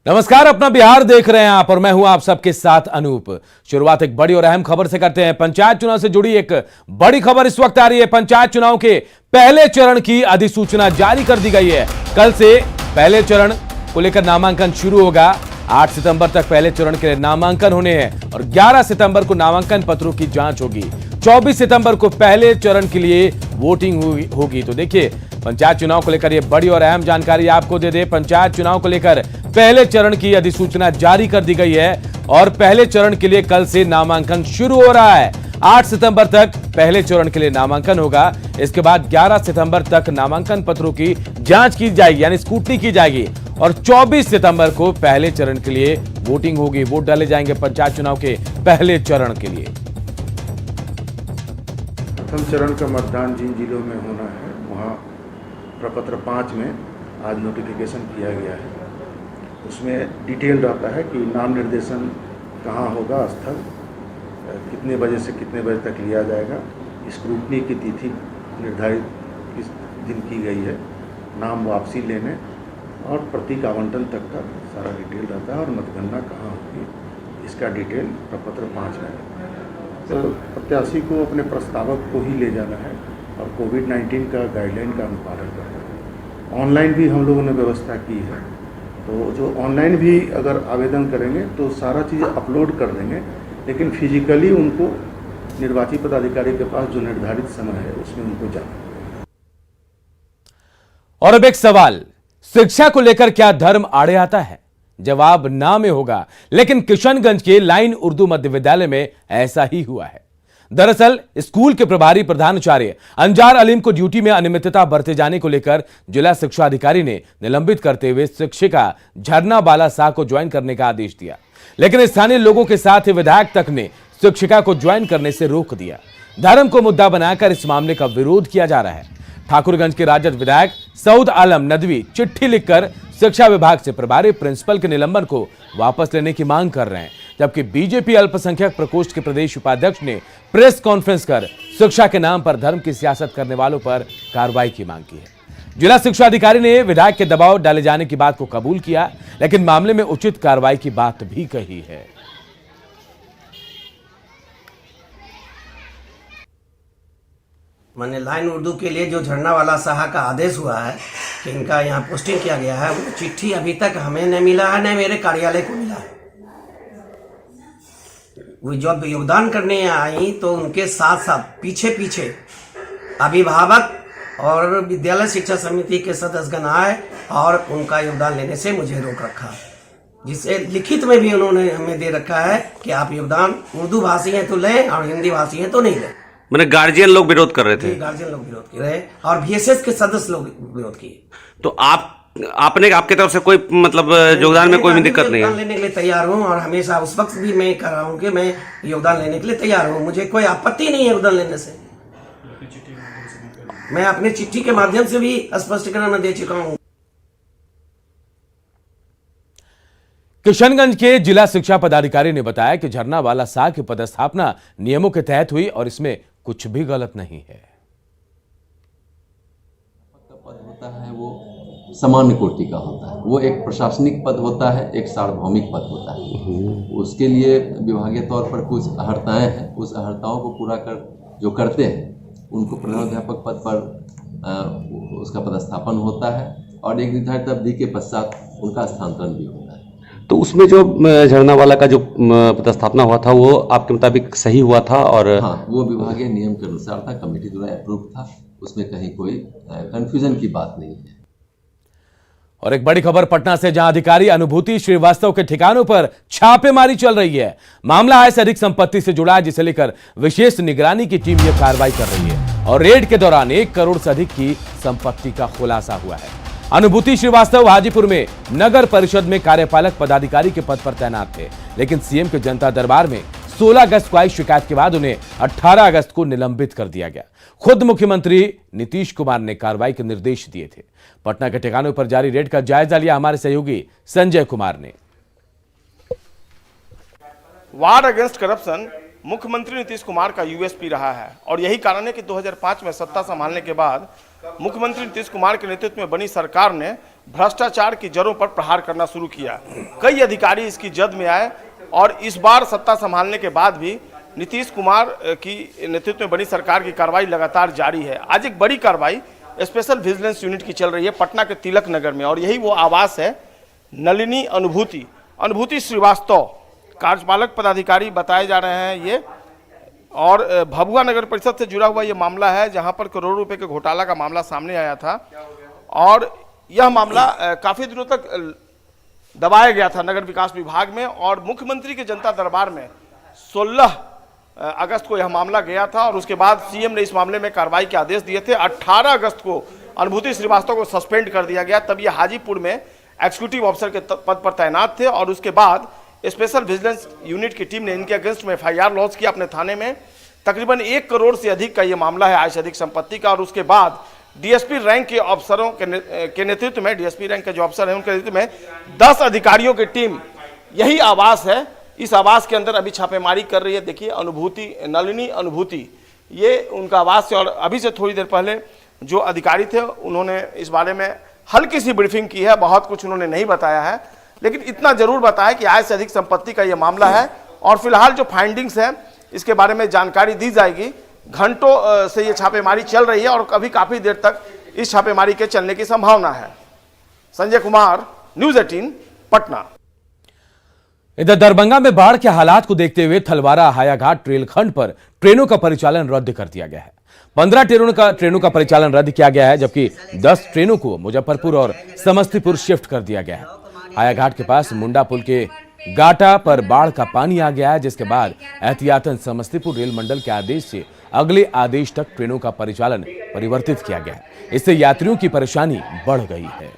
नमस्कार, अपना बिहार देख रहे हैं आप और मैं हूं आप सबके साथ अनूप। शुरुआत एक बड़ी और अहम खबर से करते हैं। पंचायत चुनाव से जुड़ी एक बड़ी खबर इस वक्त आ रही है। पंचायत चुनाव के पहले चरण की अधिसूचना जारी कर दी गई है। कल से पहले चरण को लेकर नामांकन शुरू होगा। 8 सितंबर तक पहले चरण के लिए नामांकन होने हैं और 11 सितंबर को नामांकन पत्रों की जांच होगी। 24 सितंबर को पहले चरण के लिए वोटिंग होगी। तो देखिए, पंचायत चुनाव को लेकर यह बड़ी और अहम जानकारी आपको दे दे। पंचायत चुनाव को लेकर पहले चरण की अधिसूचना जारी कर दी गई है और पहले चरण के लिए कल से नामांकन शुरू हो रहा है। 8 सितंबर तक पहले चरण के लिए नामांकन होगा। इसके बाद 11 सितंबर तक नामांकन पत्रों की जांच की जाएगी, यानी स्क्रूटनी की जाएगी और 24 सितंबर को पहले चरण के लिए वोटिंग होगी। वोट डाले जाएंगे पंचायत चुनाव के पहले चरण के लिए। प्रथम चरण का मतदान जिन जिलों में होना है वहाँ प्रपत्र 5 में आज नोटिफिकेशन किया गया है। उसमें डिटेल रहता है कि नाम निर्देशन कहाँ होगा, स्थल कितने बजे से कितने बजे तक लिया जाएगा, स्क्रूटनी की तिथि निर्धारित किस दिन की गई है, नाम वापसी लेने और प्रतीक आवंटन तक का सारा डिटेल रहता है और मतगणना कहाँ होगी इसका डिटेल प्रपत्र 5 में है। तो प्रत्याशी को अपने प्रस्तावक को ही ले जाना है और कोविड-19 का गाइडलाइन का अनुपालन करना है। ऑनलाइन भी हम लोगों ने व्यवस्था की है, तो जो ऑनलाइन भी अगर आवेदन करेंगे तो सारा चीज़ अपलोड कर देंगे, लेकिन फिजिकली उनको निर्वाची पदाधिकारी के पास जो निर्धारित समय है उसमें उनको जाना। और अब एक सवाल, शिक्षा को लेकर क्या धर्म आड़े आता है? जवाब ना में होगा, लेकिन किशनगंज के लाइन उर्दू मध्य विद्यालय में ऐसा ही हुआ है। दरअसल स्कूल के प्रभारी प्रधानाचार्य अंजार अलीम को ड्यूटी में अनियमितता बरते जाने को लेकर जिला शिक्षा अधिकारी ने निलंबित करते हुए शिक्षिका झरना बाला शाह को ज्वाइन करने का आदेश दिया, लेकिन स्थानीय लोगों के साथ ही विधायक तक ने शिक्षिका को ज्वाइन करने से रोक दिया। धर्म को मुद्दा बनाकर इस मामले का विरोध किया जा रहा है। ठाकुरगंज के राजद विधायक सऊद आलम नदवी चिट्ठी लिखकर शिक्षा विभाग से प्रभारी प्रिंसिपल के निलंबन को वापस लेने की मांग कर रहे हैं, जबकि बीजेपी अल्पसंख्यक प्रकोष्ठ के प्रदेश उपाध्यक्ष ने प्रेस कॉन्फ्रेंस कर शिक्षा के नाम पर धर्म की सियासत करने वालों पर कार्रवाई की मांग की है। जिला शिक्षा अधिकारी ने विधायक के दबाव डाले जाने की बात को कबूल किया, लेकिन मामले में उचित कार्रवाई की बात भी कही है। मैंने लाइन उर्दू के लिए जो झरना वाला साहब का आदेश हुआ है कि इनका यहाँ पोस्टिंग किया गया है, वो चिट्ठी अभी तक हमें नहीं मिला है, न मेरे कार्यालय को मिला है। वो जब योगदान करने आई तो उनके साथ साथ पीछे पीछे अभिभावक और विद्यालय शिक्षा समिति के सदस्यगण आए और उनका योगदान लेने से मुझे रोक रखा, जिसे लिखित में भी उन्होंने हमें दे रखा है कि आप योगदान उर्दू भाषी हैं तो लें और हिंदी भाषी हैं तो नहीं लें। मैंने गार्जियन लोग विरोध कर रहे थे, गार्जियन लोग विरोध कर रहे और बीएसएस के सदस्य लोग विरोध किए। तो आपने आपके तरफ से कोई मतलब योगदान में कोई भी दिक्कत नहीं है? योगदान लेने के लिए तैयार हूँ और हमेशा उस वक्त भी मैं कर रहा हूँ कि मैं योगदान लेने के लिए तैयार हूँ। मुझे कोई आपत्ति नहीं है योगदान लेने से। मैं अपने चिट्ठी के माध्यम से भी स्पष्टीकरण दे चुका हूँ। किशनगंज के जिला शिक्षा पदाधिकारी ने बताया कि झरना वाला शाह की पदस्थापना नियमों के तहत हुई और इसमें कुछ भी गलत नहीं है। पद होता है वो सामान्य कोटि का होता है, वो एक प्रशासनिक पद होता है, एक सार्वभौमिक पद होता है। उसके लिए विभागीय तौर पर कुछ अहर्ताएं हैं, उस अहर्ताओं को पूरा कर जो करते हैं उनको प्रधानाध्यापक पद पर उसका पदस्थापन होता है और एक निर्धारित अवधि के पश्चात उनका स्थानांतरण भी होता है। तो उसमें जो झरना वाला का जो पदस्थापना हुआ था वो आपके मुताबिक सही हुआ था? और हाँ, वो विभागीय नियम के अनुसार था, कमेटी द्वारा अप्रूव था, उसमें कहीं कोई कंफ्यूजन की बात नहीं है। और एक बड़ी खबर पटना से, जहां अधिकारी अनुभूति श्रीवास्तव के ठिकानों पर छापेमारी चल रही है। मामला आय से अधिक संपत्ति से जुड़ा है, जिसे लेकर विशेष निगरानी की टीम यह कार्रवाई कर रही है और रेड के दौरान 1 करोड़ से अधिक की संपत्ति का खुलासा हुआ है। अनुभूति श्रीवास्तव हाजीपुर में नगर परिषद में कार्यपालक पदाधिकारी के पद पर तैनात थे, लेकिन सीएम के जनता दरबार में 16 अगस्त को आई शिकायत के बाद उन्हें 18 अगस्त को निलंबित कर दिया गया। खुद मुख्यमंत्री नीतीश कुमार ने कार्रवाई के निर्देश दिए थे। पटना के ठिकानों पर जारी रेड का जायजा लिया हमारे सहयोगी संजय कुमार ने। वार अगेंस्ट करप्शन मुख्यमंत्री नीतीश कुमार का यूएसपी रहा है और यही कारण है कि 2005 में सत्ता संभालने के बाद मुख्यमंत्री नीतीश कुमार के नेतृत्व में बनी सरकार ने भ्रष्टाचार की जड़ों पर प्रहार करना शुरू किया। कई अधिकारी इसकी जद में आए और इस बार सत्ता संभालने के बाद भी नीतीश कुमार की नेतृत्व में बनी सरकार की कार्रवाई लगातार जारी है। आज एक बड़ी कार्रवाई स्पेशल विजिलेंस यूनिट की चल रही है पटना के तिलक नगर में, और यही वो आवास है नलिनी अनुभूति श्रीवास्तव, कार्यपालक पदाधिकारी बताए जा रहे हैं ये। और भभुआ नगर परिषद से जुड़ा हुआ ये मामला है, जहां पर करोड़ों रुपए के घोटाला का मामला सामने आया था, और यह मामला काफी दिनों तक दबाया गया था नगर विकास विभाग में। और मुख्यमंत्री के जनता दरबार में 16 अगस्त को यह मामला गया था, और उसके बाद सीएम ने इस मामले में कार्रवाई के आदेश दिए थे। 18 अगस्त को अनुभूति श्रीवास्तव को सस्पेंड कर दिया गया, तब ये हाजीपुर में एक्जीक्यूटिव ऑफिसर के पद पर तैनात थे। और उसके बाद स्पेशल विजिलेंस यूनिट की टीम ने इनके अगेंस्ट में FIR लॉन्च किया अपने थाने में। तकरीबन 1 करोड़ से अधिक का ये मामला है, आय से अधिक संपत्ति का। और उसके बाद डीएसपी रैंक के अफसरों के नेतृत्व में, डीएसपी रैंक के जो अफसर हैं उनके नेतृत्व में 10 अधिकारियों की टीम, यही आवास है, इस आवास के अंदर अभी छापेमारी कर रही है। देखिए नलिनी अनुभूति, ये उनका आवास है। और अभी से थोड़ी देर पहले जो अधिकारी थे उन्होंने इस बारे में हल्की सी ब्रीफिंग की है, बहुत कुछ उन्होंने नहीं बताया है, लेकिन इतना जरूर बताया कि आय से अधिक संपत्ति का ये मामला है। और फिलहाल जो फाइंडिंग्स है इसके बारे में जानकारी दी जाएगी। घंटों से ये छापेमारी चल रही है और अभी काफी देर तक इस छापेमारी के चलने की संभावना है। संजय कुमार, न्यूज़ 18 पटना। इधर दरभंगा में बाढ़ के हालात को देखते हुए थलवारा हायाघाट रेलखंड पर ट्रेनों का परिचालन रद्द कर दिया गया है। 15 ट्रेनों का परिचालन रद्द किया गया है, जबकि 10 ट्रेनों को मुजफ्फरपुर और समस्तीपुर शिफ्ट कर दिया गया है। हायाघाट के पास मुंडा पुल के गाटा पर बाढ़ का पानी आ गया है, जिसके बाद एहतियातन समस्तीपुर रेल मंडल के आदेश से अगले आदेश तक ट्रेनों का परिचालन परिवर्तित किया गया है। इससे यात्रियों की परेशानी बढ़ गई है।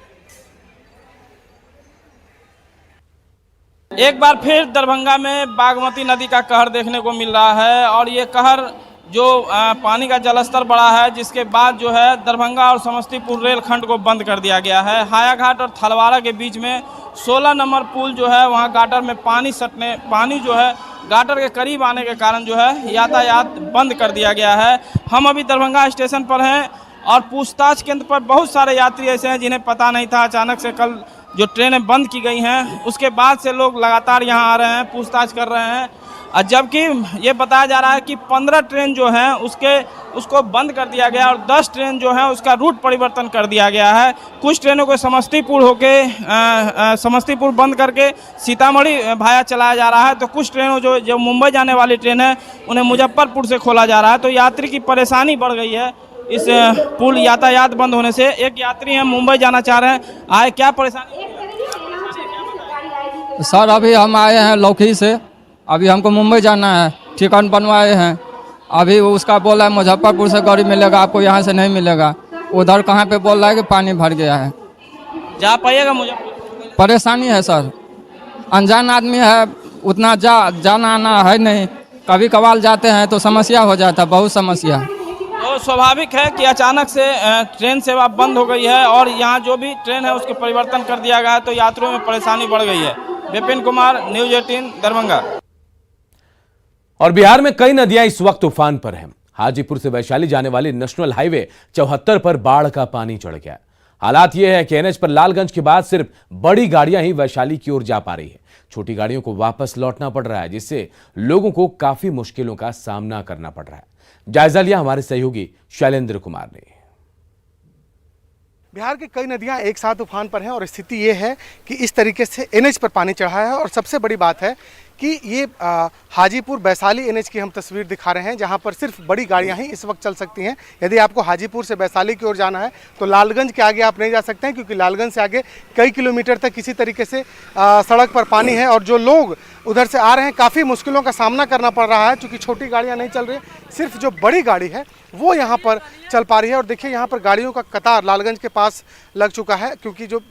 एक बार फिर दरभंगा में बागमती नदी का कहर देखने को मिल रहा है, और ये कहर जो पानी का जलस्तर बढ़ा है, जिसके बाद जो है दरभंगा और समस्तीपुर रेलखंड को बंद कर दिया गया है। हायाघाट और थलवारा के बीच में 16 नंबर पुल जो है वहाँ गाटर में पानी जो है गाटर के करीब आने के कारण जो है यातायात बंद कर दिया गया है। हम अभी दरभंगा स्टेशन पर हैं और पूछताछ केंद्र पर बहुत सारे यात्री ऐसे हैं जिन्हें पता नहीं था। अचानक से कल जो ट्रेनें बंद की गई हैं उसके बाद से लोग लगातार यहाँ आ रहे हैं, पूछताछ कर रहे हैं। और जबकि ये बताया जा रहा है कि 15 ट्रेन जो हैं उसको बंद कर दिया गया और 10 ट्रेन जो है उसका रूट परिवर्तन कर दिया गया है। कुछ ट्रेनों को समस्तीपुर होके समस्तीपुर बंद करके सीतामढ़ी भाया चलाया जा रहा है, तो कुछ ट्रेनों जो मुंबई जाने वाली ट्रेन है उन्हें मुजफ्फरपुर से खोला जा रहा है। तो यात्री की परेशानी बढ़ गई है इस पुल यातायात बंद होने से। एक यात्री हैं मुंबई जाना चाह रहे हैं, आए क्या परेशानी? सर अभी हम आए हैं लौकी से, अभी हमको मुंबई जाना है, टिकट बनवाए हैं। अभी उसका बोला है मुजफ्फरपुर से गाड़ी मिलेगा, आपको यहाँ से नहीं मिलेगा। उधर कहाँ पे बोल रहा है कि पानी भर गया है। जा पाइएगा मुजफ्फरपुर? परेशानी है सर, अनजान आदमी है, उतना जाना आना है नहीं, कभी कभार जाते हैं तो समस्या हो जाता है, बहुत समस्या। तो स्वाभाविक है कि अचानक से ट्रेन सेवा बंद हो गई है और यहाँ जो भी ट्रेन है उसके परिवर्तन कर दिया गया है, तो यात्रियों में परेशानी बढ़ गई है। विपिन कुमार, न्यूज़ 18 दरभंगा। और बिहार में कई नदियां इस वक्त उफान पर हैं। हाजीपुर से वैशाली जाने वाली नेशनल हाईवे 74 पर बाढ़ का पानी चढ़ गया। हालात यह है कि एनएच पर लालगंज के बाद सिर्फ बड़ी गाड़ियां ही वैशाली की ओर जा पा रही है। छोटी गाड़ियों को वापस लौटना पड़ रहा है, जिससे लोगों को काफी मुश्किलों का सामना करना पड़ रहा है। जायजा लिया हमारे सहयोगी शैलेंद्र कुमार ने। बिहार की कई नदियां एक साथ उफान पर हैं और स्थिति ये है कि इस तरीके से एनएच पर पानी चढ़ा है। और सबसे बड़ी बात है कि ये हाजीपुर वैशाली एनएच की हम तस्वीर दिखा रहे हैं, जहां पर सिर्फ बड़ी गाड़ियां ही इस वक्त चल सकती हैं। यदि आपको हाजीपुर से वैशाली की ओर जाना है तो लालगंज के आगे आप नहीं जा सकते हैं, क्योंकि लालगंज से आगे कई किलोमीटर तक किसी तरीके से सड़क पर पानी है। और जो लोग उधर से आ रहे हैं काफ़ी मुश्किलों का सामना करना पड़ रहा है, क्योंकि छोटी गाड़ियाँ नहीं चल रही, सिर्फ जो बड़ी गाड़ी है वो यहाँ पर चल पा रही है। और देखिए यहाँ पर गाड़ियों का कतार लालगंज के पास लग चुका है, क्योंकि जो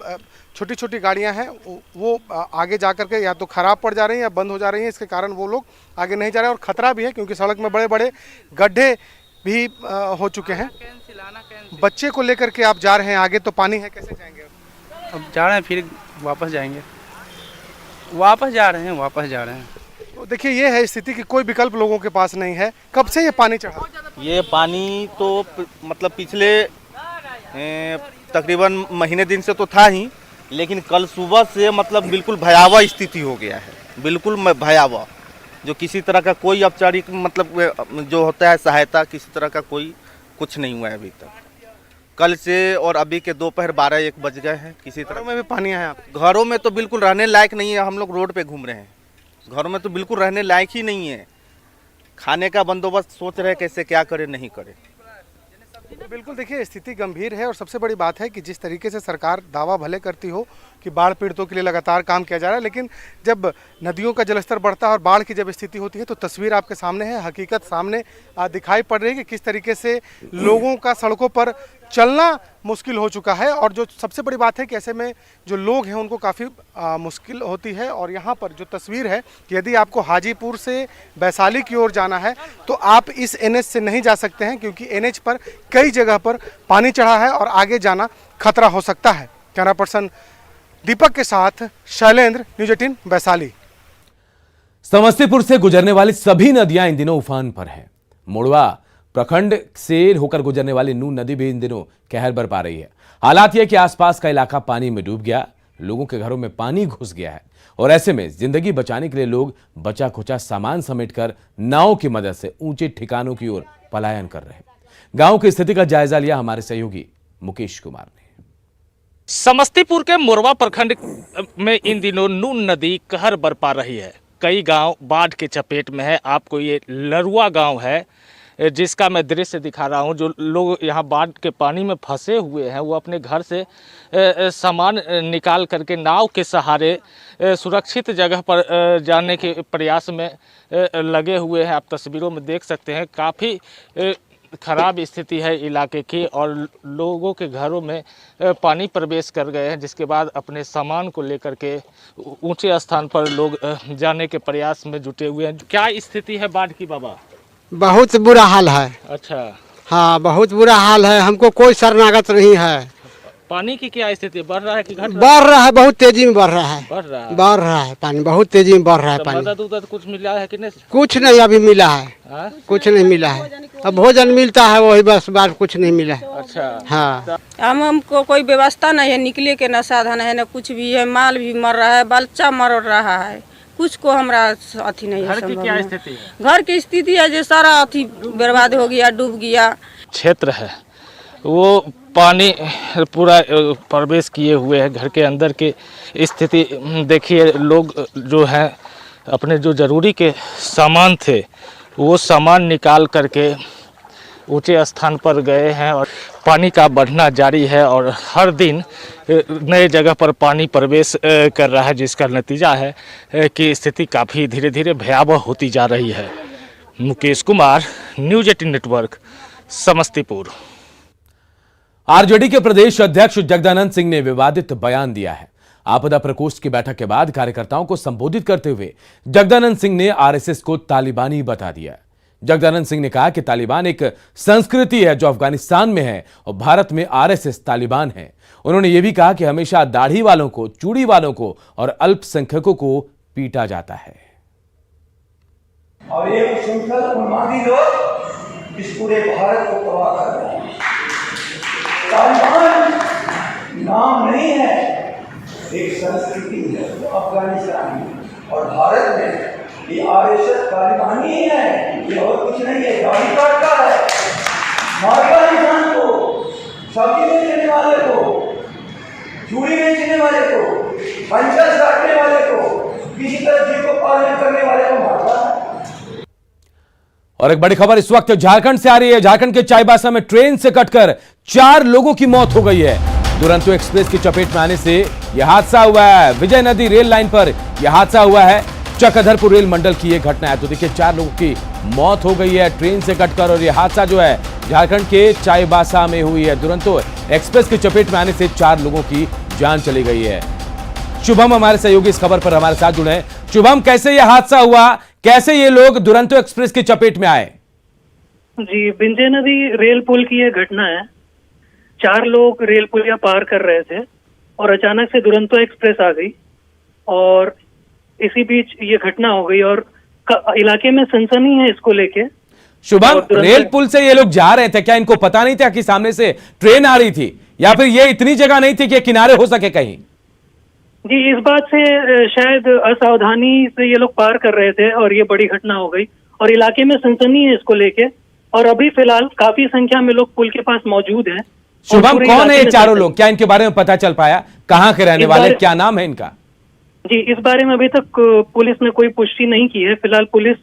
छोटी छोटी गाड़ियां हैं वो आगे जा करके या तो ख़राब पड़ जा रही हैं या बंद हो जा रही हैं। इसके कारण वो लोग आगे नहीं जा रहे हैं और ख़तरा भी है, क्योंकि सड़क में बड़े बड़े गड्ढे भी हो चुके हैं। बच्चे को लेकर के आप जा रहे हैं आगे, तो पानी है, कैसे जाएंगे? अब जा रहे हैं, फिर वापस जाएंगे, वापस जा रहे हैं। तो देखिए ये है स्थिति कि कोई विकल्प लोगों के पास नहीं है। कब से ये पानी चढ़ा? ये पानी तो मतलब पिछले तकरीबन महीने दिन से तो था ही, लेकिन कल सुबह से मतलब बिल्कुल भयावह स्थिति हो गया है, बिल्कुल भयावह। जो किसी तरह का कोई औपचारिक मतलब जो होता है सहायता, किसी तरह का कोई कुछ नहीं हुआ है अभी तक। कल से और अभी के दोपहर 12-1 बज गए हैं। किसी तरह में भी पानी है। आप घरों में तो बिल्कुल रहने लायक नहीं है। हम लोग रोड पे घूम रहे हैं, घरों में तो बिल्कुल रहने लायक ही नहीं है। खाने का बंदोबस्त सोच रहे हैं कैसे क्या करें नहीं करें। बिल्कुल देखिए, स्थिति गंभीर है और सबसे बड़ी बात है कि जिस तरीके से सरकार दावा भले करती हो कि बाढ़ पीड़ितों के लिए लगातार काम किया जा रहा है, लेकिन जब नदियों का जलस्तर बढ़ता है और बाढ़ की जब स्थिति होती है तो तस्वीर आपके सामने है, हकीकत सामने दिखाई पड़ रही है कि किस तरीके से लोगों का सड़कों पर चलना मुश्किल हो चुका है। और जो सबसे बड़ी बात है कि ऐसे में जो लोग हैं उनको काफ़ी मुश्किल होती है। और यहाँ पर जो तस्वीर है कि यदि आपको हाजीपुर से वैशाली की ओर जाना है तो आप इस NH से नहीं जा सकते हैं, क्योंकि NH पर कई जगह पर पानी चढ़ा है और आगे जाना खतरा हो सकता है। कैमरा पर्सन दीपक के साथ शैलेंद्र, न्यूज़ 18 वैशाली। समस्तीपुर से गुजरने वाली सभी नदियां इन दिनों उफान पर हैं। मोड़वा प्रखंड से होकर गुजरने वाली नून नदी भी इन दिनों कहर बरपा रही है। हालात यह कि आसपास का इलाका पानी में डूब गया, लोगों के घरों में पानी घुस गया है और ऐसे में जिंदगी बचाने के लिए लोग बचा खुचा सामान समेटकर नावों की मदद से ऊंचे ठिकानों की ओर पलायन कर रहे हैं। गांव की स्थिति का जायजा लिया हमारे सहयोगी मुकेश कुमार ने। समस्तीपुर के मोरवा प्रखंड में इन दिनों नून नदी कहर बरपा रही है। कई गांव बाढ़ के चपेट में है। आपको ये लरुआ गांव है जिसका मैं दृश्य दिखा रहा हूं। जो लोग यहाँ बाढ़ के पानी में फंसे हुए हैं वो अपने घर से सामान निकाल करके नाव के सहारे सुरक्षित जगह पर जाने के प्रयास में लगे हुए हैं। आप तस्वीरों में देख सकते हैं, काफ़ी खराब स्थिति है इलाके की और लोगों के घरों में पानी प्रवेश कर गए हैं, जिसके बाद अपने सामान को लेकर के ऊंचे स्थान पर लोग जाने के प्रयास में जुटे हुए हैं। क्या स्थिति है बाढ़ की बाबा? बहुत बुरा हाल है। अच्छा, हाँ बहुत बुरा हाल है। हमको कोई शरणागत नहीं है। पानी की क्या स्थिति, बढ़ रहा है कि घट रहा है? बढ़ रहा है, बहुत तेजी में बढ़ रहा है। बढ़ रहा है पानी बहुत तेजी में बढ़ रहा है। पानी मदद उदद कुछ मिला है कि नहीं? कुछ नहीं अभी मिला है। कुछ नहीं मिला है। अब भोजन मिलता है वही बस, बात कुछ नहीं मिला है। अच्छा, हाँ हमको कोई व्यवस्था नहीं है, निकले के न साधन है न कुछ भी है। माल भी मर रहा है, बच्चा मर रहा है, कुछ को हमरा अथी नहीं है। घर की क्या स्थिति है? घर की स्थिति है जो सारा अथी बर्बाद हो गया, डूब गया। क्षेत्र है वो पानी पूरा प्रवेश किए हुए है। घर के अंदर की स्थिति देखिए, लोग जो है अपने जो जरूरी के सामान थे वो सामान निकाल करके ऊंचे स्थान पर गए हैं और पानी का बढ़ना जारी है और हर दिन नए जगह पर पानी प्रवेश कर रहा है, जिसका नतीजा है कि स्थिति काफ़ी धीरे धीरे भयावह होती जा रही है। Mukesh Kumar, news 18 network, Samastipur. RJD के प्रदेश अध्यक्ष जगदानंद सिंह ने विवादित बयान दिया है। आपदा प्रकोष्ठ की बैठक के बाद कार्यकर्ताओं को संबोधित करते हुए जगदानंद सिंह ने आरएसएस को तालिबानी बता दिया। जगदानंद सिंह ने कहा कि तालिबान एक संस्कृति है जो अफगानिस्तान में है और भारत में आरएसएस तालिबान है। उन्होंने यह भी कहा कि हमेशा दाढ़ी वालों को, चूड़ी वालों को और अल्पसंख्यकों को पीटा जाता है। और ये संख्या उन्मादी लोग इस पूरे भारत को तबाह कर रहे हैं। तालिबान नाम नहीं है, एक संस्कृति है अफगानिस्तान में और भारत में। ये आरएसएस तालिबानी ही है, ये और कुछ नहीं है। गाड़ी काटता है, मारता इंसान को, सब्जी बेचने वाले को, चूड़ी बेचने वाले को, पंचर काटने वाले को, किसी तरह जीव को पालन करने वाले को मारता है। और एक बड़ी खबर इस वक्त झारखंड से आ रही है। झारखंड के चाईबासा में ट्रेन से कटकर 4 लोगों की मौत हो गई है। दुरंतो एक्सप्रेस की चपेट में आने से यह हादसा हुआ है। विजय नदी रेल लाइन पर यह हादसा हुआ है। चक्रधरपुर रेल मंडल की यह घटना है। तो देखिए 4 लोगों की मौत हो गई है ट्रेन से कटकर और यह हादसा जो है झारखंड के चाईबासा में हुई है। दुरंतो एक्सप्रेस की चपेट में आने से 4 लोगों की जान चली गई है। शुभम हमारे सहयोगी इस खबर पर हमारे साथ जुड़े हैं। शुभम, कैसे यह हादसा हुआ, कैसे ये लोग दुरंतो एक्सप्रेस की चपेट में आए? जी, विंध्य नदी रेल पुल की यह घटना है। 4 लोग रेल पुलिया पार कर रहे थे और अचानक से दुरंतो एक्सप्रेस आ गई और इसी बीच ये घटना हो गई और इलाके में सनसनी है इसको लेके। शुभम, रेल पुल से ये लोग जा रहे थे, क्या इनको पता नहीं था कि सामने से ट्रेन आ रही थी? या फिर ये इतनी जगह नहीं थी कि किनारे हो सके कहीं? जी, इस बात से शायद असावधानी से ये लोग पार कर रहे थे और ये बड़ी घटना हो गई और इलाके में सनसनी है इसको लेके। और अभी फिलहाल काफी संख्या में लोग पुल के पास मौजूद हैं। शुभम, कौन है ये चारों लोग? क्या इनके बारे में पता चल पाया? कहाँ के रहने वाले, क्या नाम है इनका? जी, इस बारे में अभी तक पुलिस ने कोई पुष्टि नहीं की है। फिलहाल पुलिस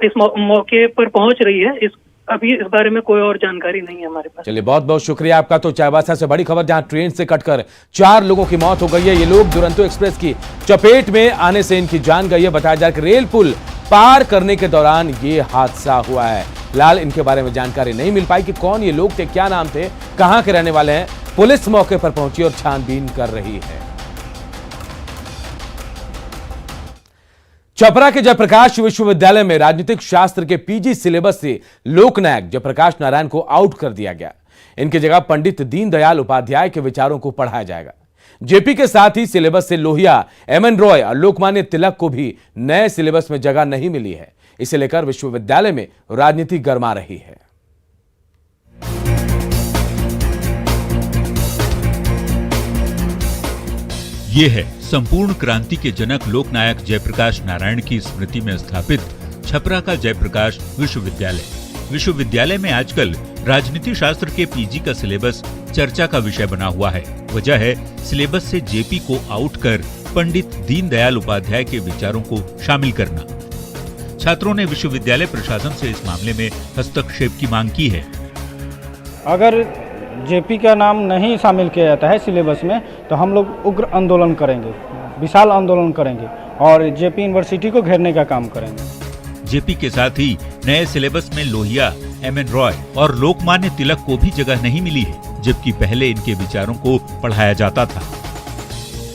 इस मौके पर पहुंच रही है। अभी इस बारे में कोई और जानकारी नहीं है हमारे पास। चलिए, बहुत बहुत शुक्रिया आपका। तो चाईबासा से बड़ी खबर, जहां ट्रेन से कटकर 4 लोगों की मौत हो गई है। ये लोग दुरंतो एक्सप्रेस की चपेट में आने से इनकी जान गई है। बताया जाए कि रेल पुल पार करने के दौरान ये हादसा हुआ है। फिलहाल इनके बारे में जानकारी नहीं मिल पाई कि कौन ये लोग थे, क्या नाम थे, कहां के रहने वाले हैं। पुलिस मौके पर पहुंची और छानबीन कर रही है। छपरा के जयप्रकाश विश्वविद्यालय में राजनीतिक शास्त्र के पीजी सिलेबस से लोकनायक जयप्रकाश नारायण को आउट कर दिया गया। इनकी जगह पंडित दीनदयाल उपाध्याय के विचारों को पढ़ाया जाएगा। जेपी के साथ ही सिलेबस से लोहिया, एमएन रॉय और लोकमान्य तिलक को भी नए सिलेबस में जगह नहीं मिली है। इसे लेकर विश्वविद्यालय में राजनीति गरमा रही है। ये है संपूर्ण क्रांति के जनक लोकनायक जयप्रकाश नारायण की स्मृति में स्थापित छपरा का जयप्रकाश विश्वविद्यालय। विश्वविद्यालय में आजकल राजनीति शास्त्र के पीजी का सिलेबस चर्चा का विषय बना हुआ है। वजह है सिलेबस से जेपी को आउट कर पंडित दीनदयाल उपाध्याय के विचारों को शामिल करना। छात्रों ने विश्वविद्यालय प्रशासन से इस मामले में हस्तक्षेप की मांग की है। अगर जेपी का नाम नहीं शामिल किया जाता है सिलेबस में तो हम लोग उग्र आंदोलन करेंगे, विशाल आंदोलन करेंगे और जेपी यूनिवर्सिटी को घेरने का काम करेंगे। जेपी के साथ ही नए सिलेबस में लोहिया, एमएन रॉय और लोकमान्य तिलक को भी जगह नहीं मिली है, जबकि पहले इनके विचारों को पढ़ाया जाता था।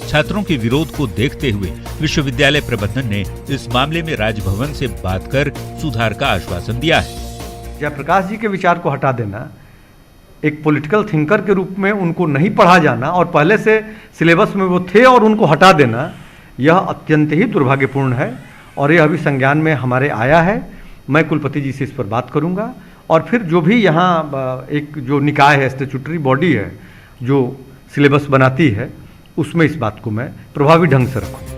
छात्रों के विरोध को देखते हुए विश्वविद्यालय प्रबंधन ने इस मामले में राजभवन से बात कर सुधार का आश्वासन दिया है। जयप्रकाश जी के विचार को हटा देना, एक पॉलिटिकल थिंकर के रूप में उनको नहीं पढ़ा जाना और पहले से सिलेबस में वो थे और उनको हटा देना, यह अत्यंत ही दुर्भाग्यपूर्ण है और यह अभी संज्ञान में हमारे आया है। मैं कुलपति जी से इस पर बात करूंगा और फिर जो भी यहाँ एक जो निकाय है, स्टैट्यूटरी बॉडी है जो सिलेबस बनाती है, उसमें इस बात को मैं प्रभावी ढंग से रखूँ।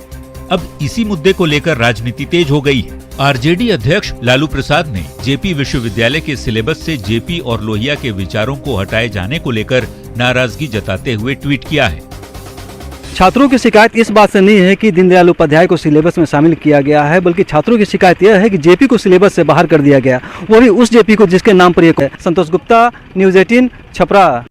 अब इसी मुद्दे को लेकर राजनीति तेज हो गई है। आरजेडी अध्यक्ष लालू प्रसाद ने जेपी विश्वविद्यालय के सिलेबस से जेपी और लोहिया के विचारों को हटाए जाने को लेकर नाराजगी जताते हुए ट्वीट किया है। छात्रों की शिकायत इस बात से नहीं है कि दीनदयाल उपाध्याय को सिलेबस में शामिल किया गया है, बल्कि छात्रों की शिकायत यह है कि जेपी को सिलेबस से बाहर कर दिया गया, वो भी उस जेपी को जिसके नाम पर एक है। संतोष गुप्ता, न्यूज 18, छपरा।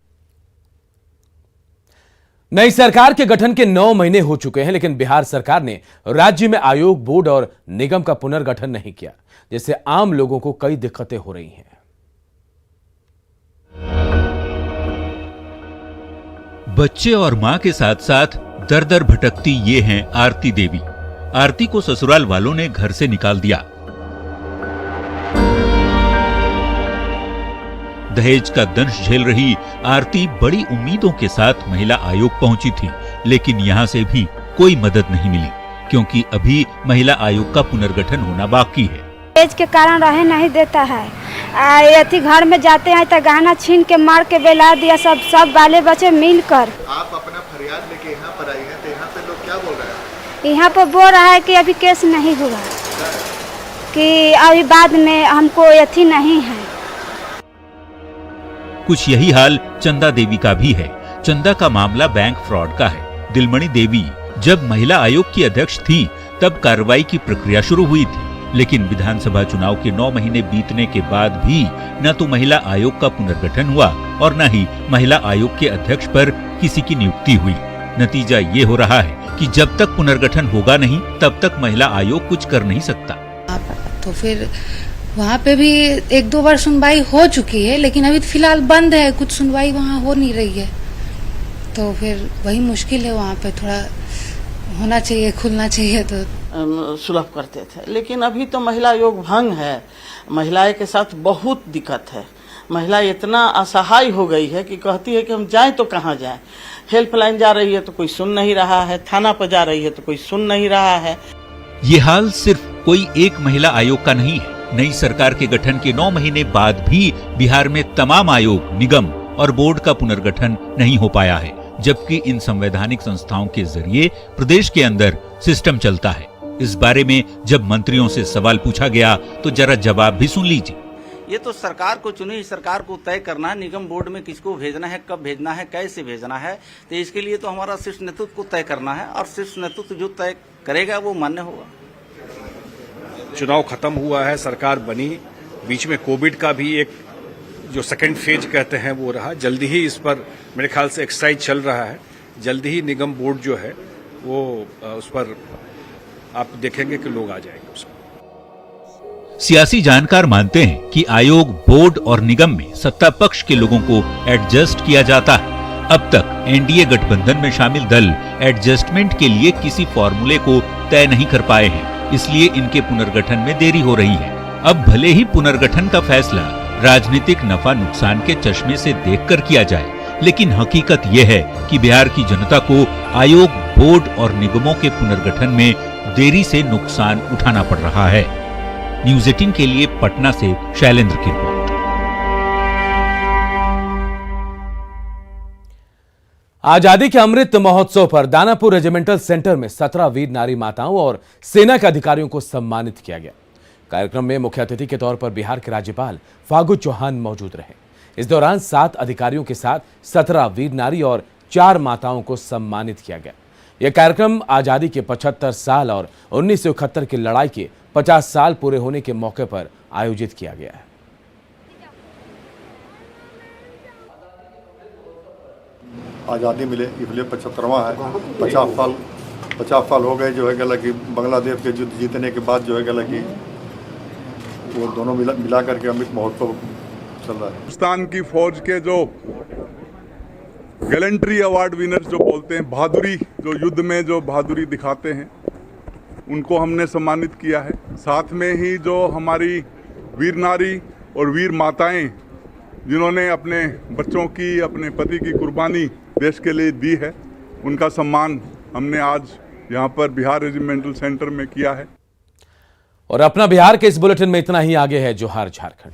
नई सरकार के गठन के 9 महीने हो चुके हैं, लेकिन बिहार सरकार ने राज्य में आयोग, बोर्ड और निगम का पुनर्गठन नहीं किया, जिससे आम लोगों को कई दिक्कतें हो रही हैं। बच्चे और मां के साथ साथ दर दर भटकती ये हैं आरती देवी। आरती को ससुराल वालों ने घर से निकाल दिया। दहेज का दंश झेल रही आरती बड़ी उम्मीदों के साथ महिला आयोग पहुंची थी, लेकिन यहां से भी कोई मदद नहीं मिली, क्योंकि अभी महिला आयोग का पुनर्गठन होना बाकी है। दहेज के कारण रहे नहीं देता है। यदि घर में जाते हैं तो गहना छीन के मार के बेला दिया, सब बाले बच्चे मिलकर। आप अपना फरियाद लेके यहाँ पर आई हैं, तो यहाँ पे लोग क्या बोल रहे हैं? यहाँ पर बोल रहा है कि अभी केस नहीं हुआ, कि अभी बाद में हमको यथी नहीं है। कुछ यही हाल चंदा देवी का भी है। चंदा का मामला बैंक फ्रॉड का है। दिलमणि देवी जब महिला आयोग की अध्यक्ष थी तब कार्रवाई की प्रक्रिया शुरू हुई थी, लेकिन विधानसभा चुनाव के 9 महीने बीतने के बाद भी न तो महिला आयोग का पुनर्गठन हुआ और न ही महिला आयोग के अध्यक्ष पर किसी की नियुक्ति हुई। नतीजा ये हो रहा है कि जब तक पुनर्गठन होगा नहीं तब तक महिला आयोग कुछ कर नहीं सकता। तो फिर वहाँ पे भी 1-2 बार सुनवाई हो चुकी है, लेकिन अभी फिलहाल बंद है, कुछ सुनवाई वहाँ हो नहीं रही है। तो फिर वही मुश्किल है, वहाँ पे थोड़ा होना चाहिए, खुलना चाहिए तो सुलभ करते थे। लेकिन अभी तो महिला आयोग भंग है, महिलाएं के साथ बहुत दिक्कत है। महिला इतना असहाय हो गई है कि कहती है कि हम जाएं तो कहाँ जाएं। हेल्पलाइन जा रही है तो कोई सुन नहीं रहा है, थाना पर जा रही है तो कोई सुन नहीं रहा है। ये हाल सिर्फ कोई एक महिला आयोग का नहीं है। नई सरकार के गठन के 9 महीने बाद भी बिहार में तमाम आयोग, निगम और बोर्ड का पुनर्गठन नहीं हो पाया है, जबकि इन संवैधानिक संस्थाओं के जरिए प्रदेश के अंदर सिस्टम चलता है। इस बारे में जब मंत्रियों से सवाल पूछा गया तो जरा जवाब भी सुन लीजिए। ये तो सरकार को चुनी सरकार को तय करना है, निगम बोर्ड में किसको भेजना है, कब भेजना है, कैसे भेजना है। तो इसके लिए तो हमारा शीर्ष नेतृत्व को तय करना है और शीर्ष नेतृत्व जो तय करेगा वो मान्य होगा। चुनाव खत्म हुआ है, सरकार बनी, बीच में कोविड का भी एक जो सेकंड फेज कहते हैं वो रहा। जल्दी ही इस पर मेरे ख्याल से एक्सरसाइज चल रहा है। जल्दी ही निगम बोर्ड जो है वो उस पर आप देखेंगे कि लोग आ जाएंगे उसमें। सियासी जानकार मानते हैं कि आयोग, बोर्ड और निगम में सत्ता पक्ष के लोगों को एडजस्ट किया जाता है। अब तक एनडीए गठबंधन में शामिल दल एडजस्टमेंट के लिए किसी फॉर्मूले को तय नहीं कर पाए हैं, इसलिए इनके पुनर्गठन में देरी हो रही है। अब भले ही पुनर्गठन का फैसला राजनीतिक नफा नुकसान के चश्मे से देखकर किया जाए, लेकिन हकीकत यह है कि बिहार की जनता को आयोग, बोर्ड और निगमों के पुनर्गठन में देरी से नुकसान उठाना पड़ रहा है। न्यूज़ 18 के लिए पटना से शैलेंद्र की रिपोर्ट। आजादी के अमृत महोत्सव पर दानापुर रेजिमेंटल सेंटर में 17 वीर नारी माताओं और सेना के अधिकारियों को सम्मानित किया गया। कार्यक्रम में मुख्य अतिथि के तौर पर बिहार के राज्यपाल फागू चौहान मौजूद रहे। इस दौरान 7 अधिकारियों के साथ 17 वीर नारी और 4 माताओं को सम्मानित किया गया। यह कार्यक्रम आजादी के 75 साल और 1971 की लड़ाई के 50 साल पूरे होने के मौके पर आयोजित किया गया है। आज़ादी मिले इसलिए 75वां है। 50 साल हो गए जो है गला कि बांग्लादेश के युद्ध जीतने के बाद जो है गला कि वो दोनों मिला करके अमृत महोत्सव चल रहा है। हिंदुस्तान की फौज के जो गैलेंट्री अवार्ड विनर्स जो बोलते हैं, बहादुरी, जो युद्ध में जो बहादुरी दिखाते हैं, उनको हमने सम्मानित किया है। साथ में ही जो हमारी वीर नारी और वीर माताएं जिन्होंने अपने बच्चों की, अपने पति की कुर्बानी देश के लिए दी है, उनका सम्मान हमने आज यहाँ पर बिहार रेजिमेंटल सेंटर में किया है। और अपना बिहार के इस बुलेटिन में इतना ही। आगे है जोहार झारखंड।